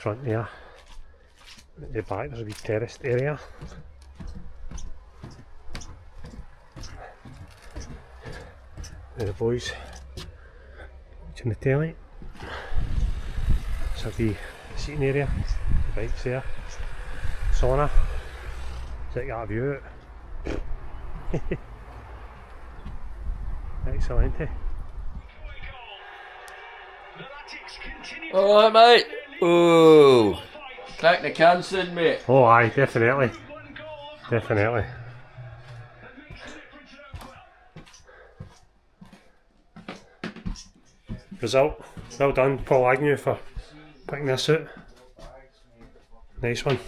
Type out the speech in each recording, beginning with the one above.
front there. At the back there's a wee terraced area. There the boys watching the telly. It's a wee seating area, the bikes there, sauna. Check that view out. Excellent. Alright mate. Ooh. Crack the can soon mate. Oh aye, definitely. Definitely. Result. Well done Paul Agnew for picking this out. Nice one.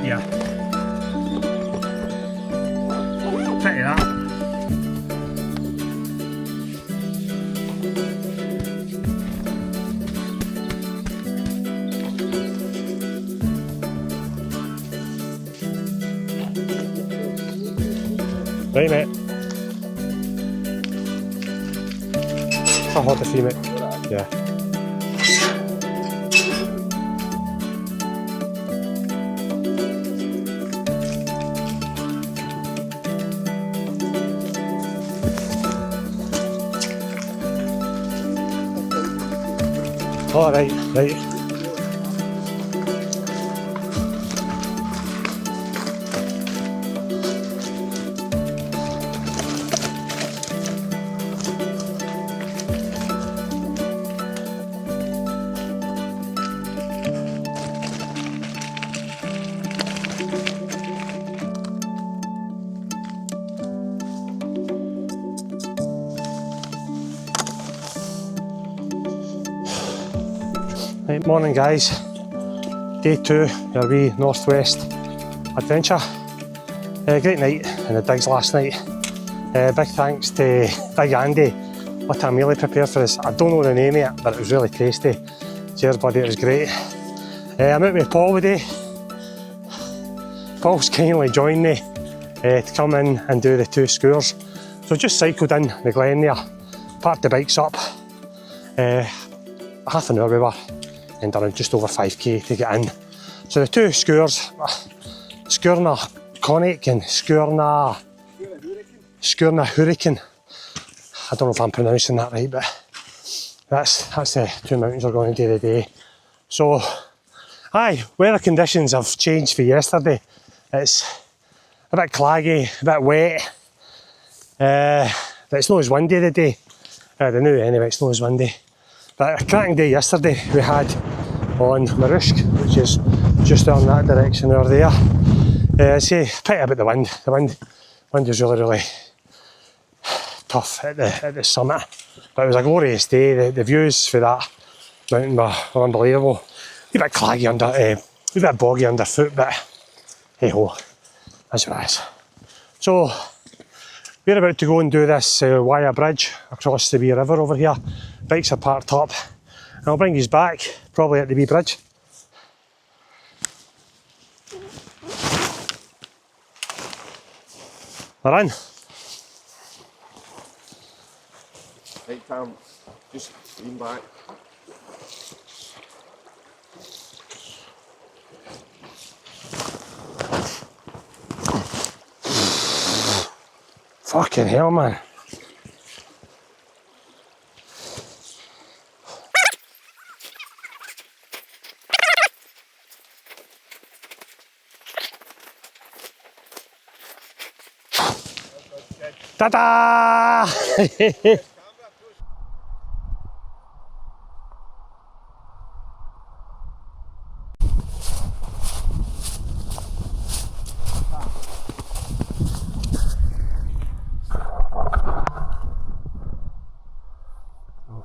Yeah. Pretty that. Right mate. I'll hold the fee mate. Yeah. Oh, right. Right, morning guys. Day 2, your wee northwest adventure. Great night in the digs last night. Big thanks to Big Andy. What a meal he prepared for us. I don't know the name of it, but it was really tasty. Cheers buddy, it was great. I'm out with Paul today. Paul's kindly joined me to come in and do the 2 Sgurrs. So just cycled in the glen there, parked the bikes up. Half an hour we were, and done just over 5k to get in. So the 2 Sgurrs, Sgurr Chòinnich and Sgurr Hurricane. I don't know if I'm pronouncing that right, but that's the 2 mountains we're going to do today. So, aye, weather conditions have changed for yesterday. It's a bit claggy, a bit wet. But it's not as windy today. The new anyway, it's not as windy. But a cracking day yesterday we had on Munro, which is just down that direction over there. I say pity about the wind. The wind is really tough at the summit. But it was a glorious day. The views for that mountain were unbelievable. A bit claggy under, a bit boggy underfoot, but hey ho, that's what it is. So we're about to go and do this wire bridge across the wee river over here. Bikes are parked up, and I'll bring you back, probably at the wee bridge. We're in. Right Tam, just lean back. Fucking hell, man. Ta-da!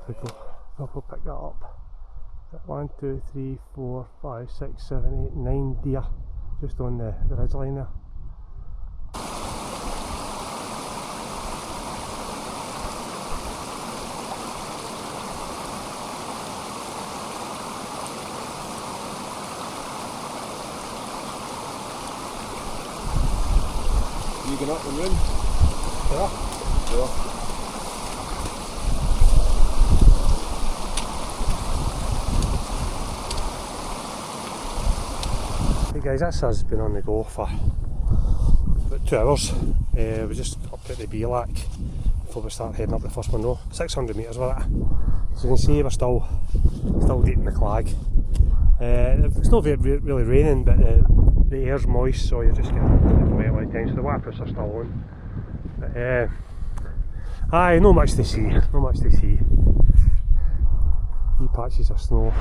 we go. We'll pick that up. 1, 2, 3, 4, 5, 6, 7, 8, 9 deer just on the ridge line there. You going up the moon? Yeah. Yeah. Hey guys, this has been on the go for about 2 hours. We just up at the Beerlack before we start heading up the first Munro. 600 metres with it. So you can see we're still deep in the clag. It's not really raining, but the air's moist, so you're just getting wet all the time. So the waterproofs are still on. But, aye, not much to see. Not much to see. Wee patches of snow.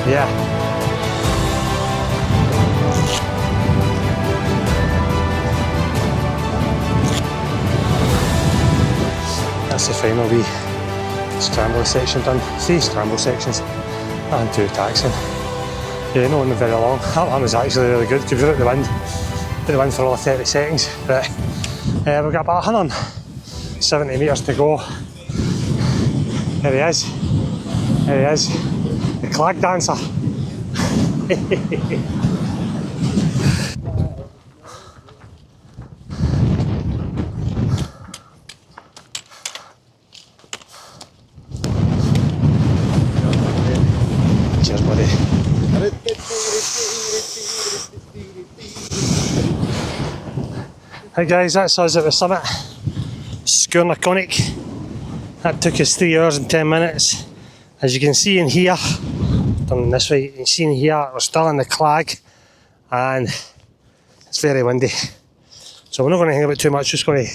Yeah. That's the final wee scramble section done. 3 scramble sections and 2 taxing. Yeah, not very long. That one was actually really good because we were out the wind for all 30 seconds. But we've got about 170 metres to go. There he is. There he is. The clag dancer. Cheers, buddy. Hey guys, that's us at the summit. Sgurr Chòinnich. That took us 3 hours and 10 minutes. As you can see in here, done this way, you can see in here, we're still in the clag and it's very windy. So we're not going to hang about too much, just going to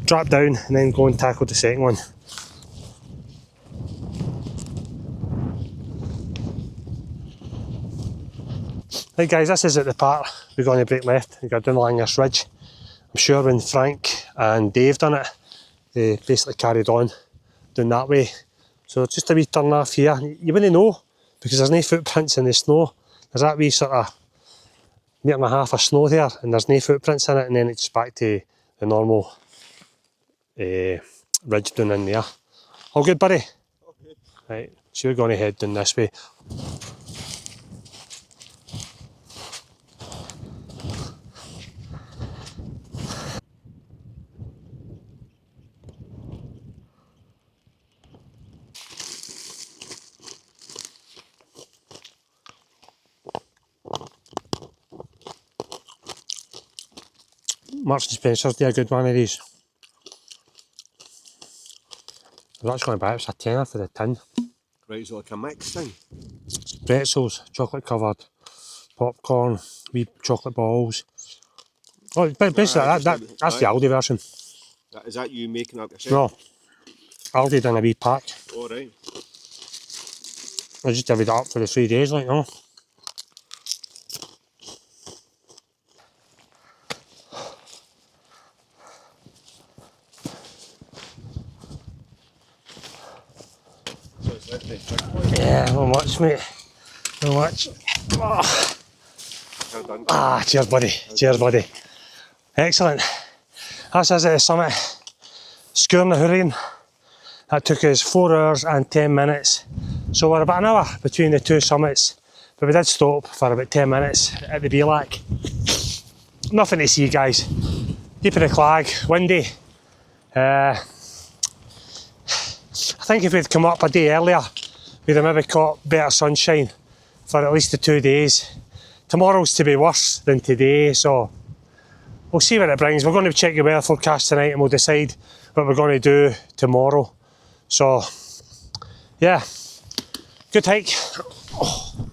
drop down and then go and tackle the second one. Right guys, this is at the part we're going to break left and go down along this ridge. I'm sure when Frank and Dave done it, they basically carried on down that way. So just a wee turn off here. You wouldn't know because there's no footprints in the snow. There's that wee sort of 1.5 meters of snow there and there's no footprints in it, and then it's back to the normal ridge down in there. All good, buddy? Okay. Right, so we're going to head down this way. Marks and Spencer's do a good one of these. I was actually going to buy it, it's a tenner for the tin. Right, so like a mix thing. Pretzels, chocolate covered, popcorn, wee chocolate balls. Oh, basically that's the Aldi version. Is that you making up yourself? No, Aldi done a wee pack. Alright. I just divvied it up for the 3 days, like, no. Yeah, not much, mate. Not much. Oh. Well done. Ah, cheers, buddy. Cheers, buddy. Excellent. This is the summit. Sgurr Chòinnich. That took us 4 hours and 10 minutes. So we're about an hour between the two summits. But we did stop for about 10 minutes at the Beerlac. Nothing to see, guys. Deep in the clag, windy. I think if we'd come up a day earlier, we'd have maybe caught better sunshine for at least the 2 days. Tomorrow's to be worse than today, so we'll see what it brings. We're going to check the weather forecast tonight and we'll decide what we're going to do tomorrow. So, yeah, good hike. Oh.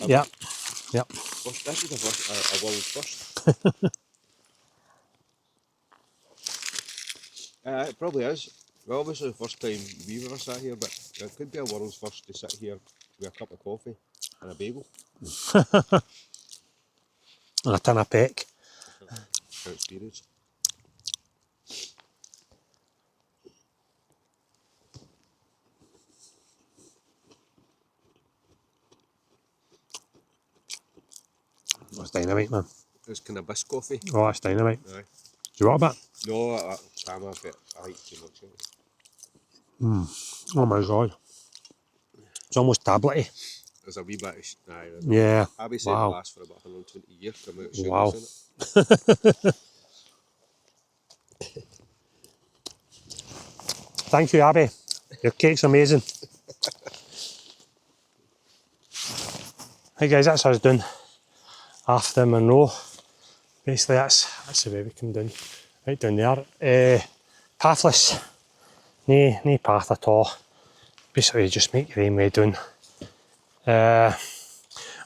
Yep, yep. This is the first, a world first. It probably is. Well, obviously the first time we've ever sat here, but it could be a world's first to sit here with a cup of coffee and a bagel. And a tin of peck. Experience. That's dynamite, man. It's kind of bisque coffee. Oh, that's dynamite. Aye. Do you want a bit? No, I'm a bit. I like too much of it. Oh my god. It's almost tablety. There's a wee bit of. Aye, Yeah. Abby said Wow. it lasts for about 120 years. Come out of sugars Wow. in it. Thank you, Abby. Your cake's amazing. Hey guys, that's us done after Munro. Basically, that's the way we come down. Right down there. Pathless. No path at all. Basically, just make your own way down.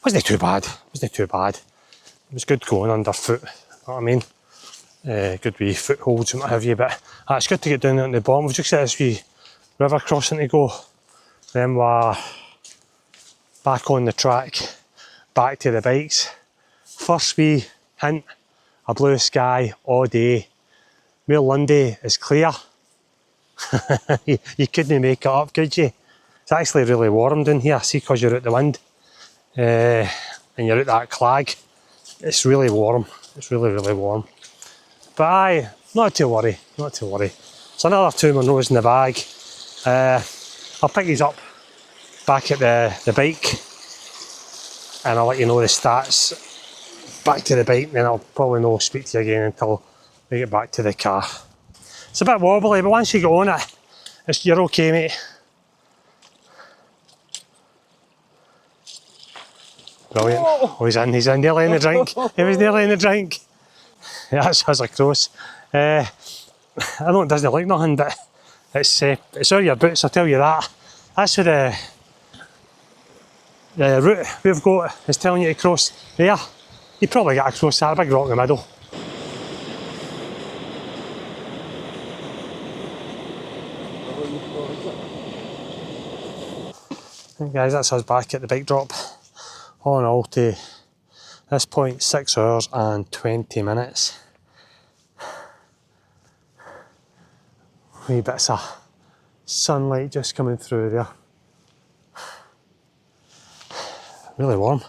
Wasn't too bad. It was good going underfoot. You know what I mean? Good wee footholds and what have you, but it's good to get down at the bottom. We've just got this wee river crossing to go. Then we're back on the track, back to the bikes. First wee hint, a blue sky all day. Where Lundy is clear. you couldn't make it up, could you? It's actually really warm down here, see, because you're out the wind. And you're out that clag. It's really warm. It's really warm. But aye, not to worry. It's another 2 Munros in the bag. I'll pick these up back at the bike and I'll let you know the stats back to the bike, and then I'll probably not speak to you again until we get back to the car. It's a bit wobbly, but once you get on it, you're okay, mate. Brilliant. Oh, he's in nearly in the drink. He was nearly in the drink. Yeah, that's a cross. I know it doesn't look nothing, but it's all your boots, I'll tell you that. That's where the route we've got is telling you to cross there. You probably get across that big rock in the middle. Hey guys, that's us back at the bike drop. All in all, to this point, 6 hours and 20 minutes. Wee bits of sunlight just coming through there. really warm.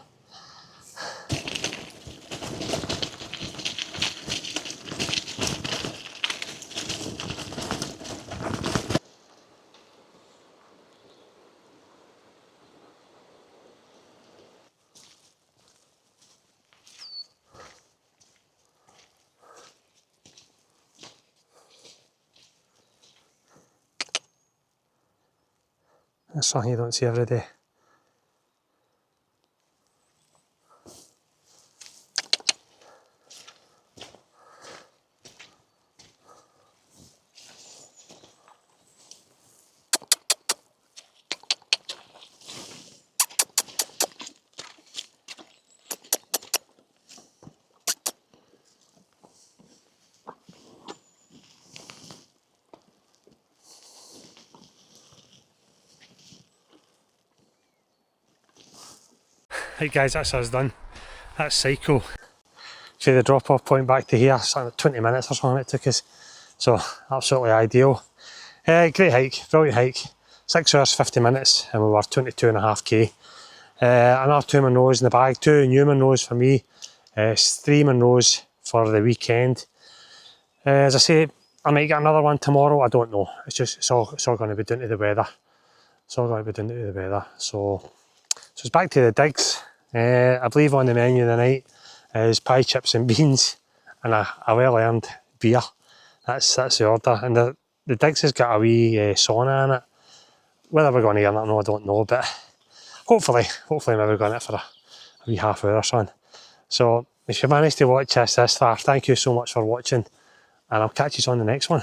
That's something you don't see every day. Right guys, that's us done. That's psycho. See the drop off point back to here, something like 20 minutes or something it took us. So absolutely ideal. Great hike, brilliant hike. 6 hours 50 minutes and we were 22.5k. Another 2 Munros in the bag, 2 new Munros for me, 3 Munros for the weekend. As I say, I might get another one tomorrow, I don't know. It's all going to be down to the weather. It's all going to be down to the weather. So it's back to the digs. I believe on the menu tonight is pie, chips and beans and a well-earned beer. That's the order. And the digs has got a wee sauna in it. Whether we're going to get that or no, I don't know, but hopefully maybe we're going it for a wee half hour or something. So if you managed to watch this far, thank you so much for watching and I'll catch you on the next one.